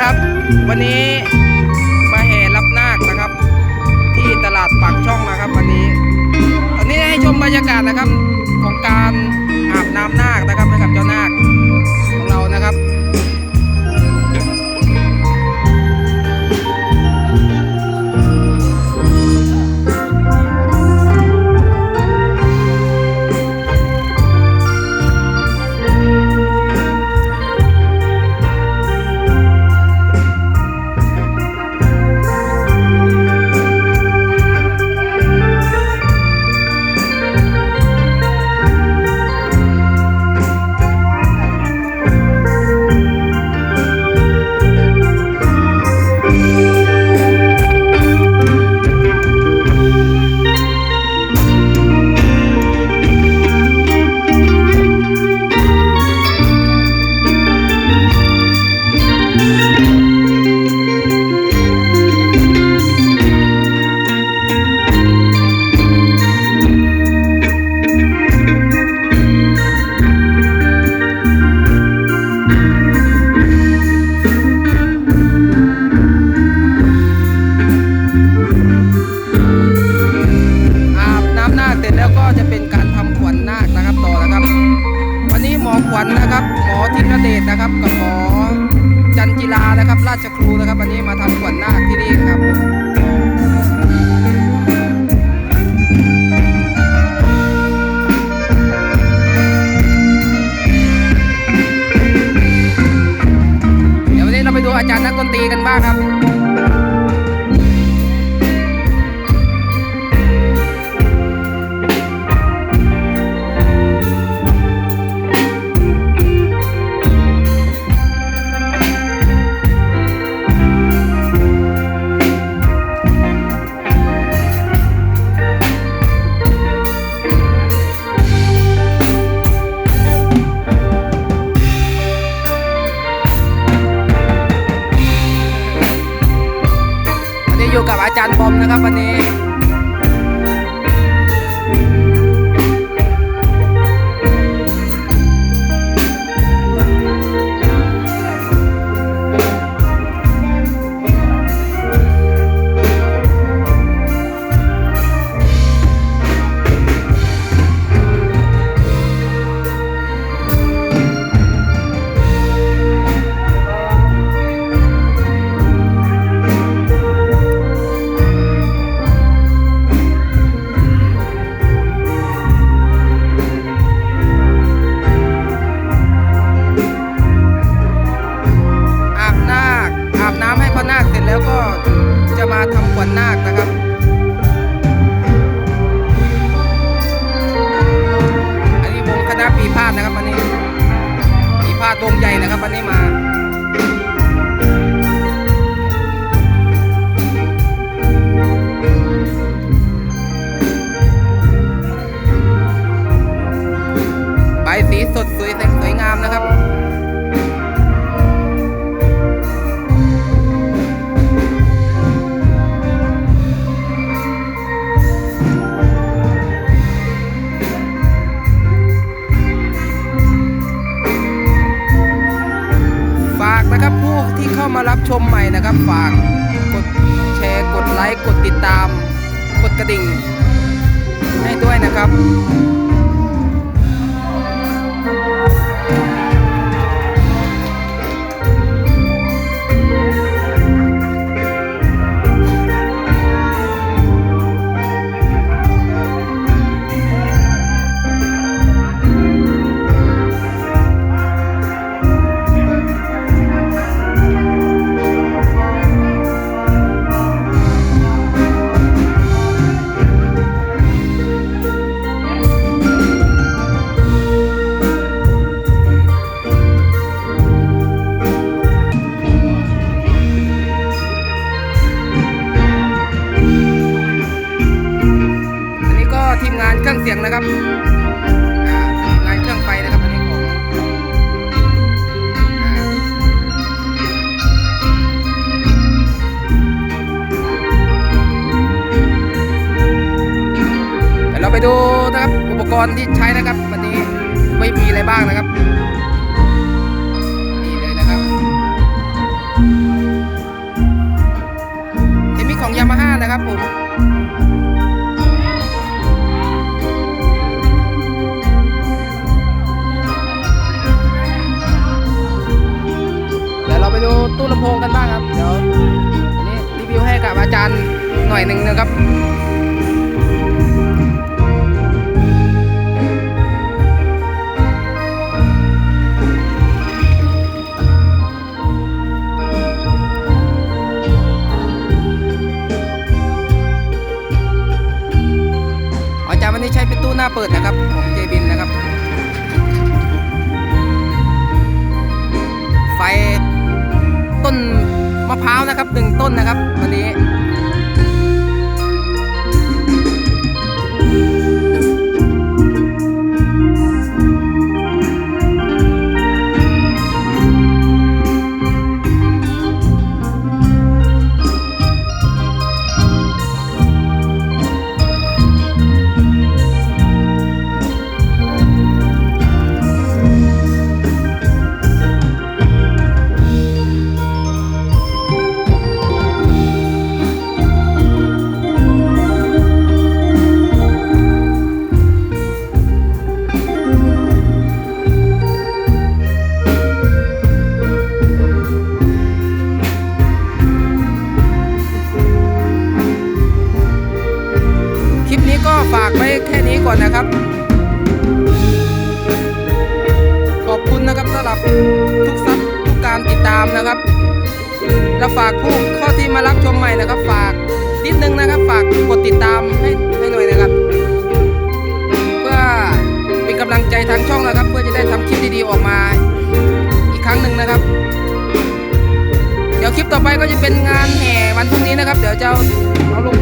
ครับวันนี้มาแห่รับนาคนะครับที่ตลาดปากช่องนะครับวันนี้ให้ชมบรรยากาศนะครับของการอาบน้ำนาคนะครับให้กับเจ้านาคของเรานะครับขวัญนะครับหมอธินเดชนะครับกับหมอจันจิลานะครับราชครูนะครับวันนี้มาทำขวัญนาคที่นี่ครับเดี๋ยววันนี้เราไปดูอาจารย์นักดนตรีกันบ้างครับอยู่กับอาจารย์บอมนะครับวันนี้แล้วก็จะมาทำขวัญนาคนะครับอันนี้วงคณะปีพาดนะครับวันนี้ปีพาดวงใหญ่นะครับวันนี้มาใบสีสดสวยงามนะครับนะครับผู้ที่เข้ามารับชมใหม่นะครับฝากกดแชร์กดไลค์กดติดตามกดกระดิ่งให้ด้วยนะครับทีมงานเครื่องเสียงนะครับงานเครื่องไฟนะครับอันนี้ของเดี๋ยวเราไปดูนะครับอุปกรณ์ที่ใช้นะครับวันนี้ไม่มีอะไรบ้างนะครับนี่เลยนะครับ การหน่อยหนึ่งนะครับอาจารย์วันนี้ใช้เป็นตู้หน้าเปิดนะครับของเจบินนะครับไฟต้นมะพร้าวนะครับ1ต้นนะครับวันนี้ก็ฝากไว้แค่นี้ก่อนนะครับ ขอบคุณนะครับสำหรับทุกซับทุกการติดตามนะครับและฝากผู้เข้าที่มารับชมใหม่นะครับฝากนิดนึงนะครับฝากกดติดตามให้หน่อยนะครับเพื่อเป็นกำลังใจทางช่องนะครับเพื่อจะได้ทำคลิปดีๆออกมาอีกครั้งหนึ่งนะครับเดี๋ยวคลิปต่อไปก็จะเป็นงานแห่วันพรุ่งนี้นะครับเดี๋ยวจะเอาลง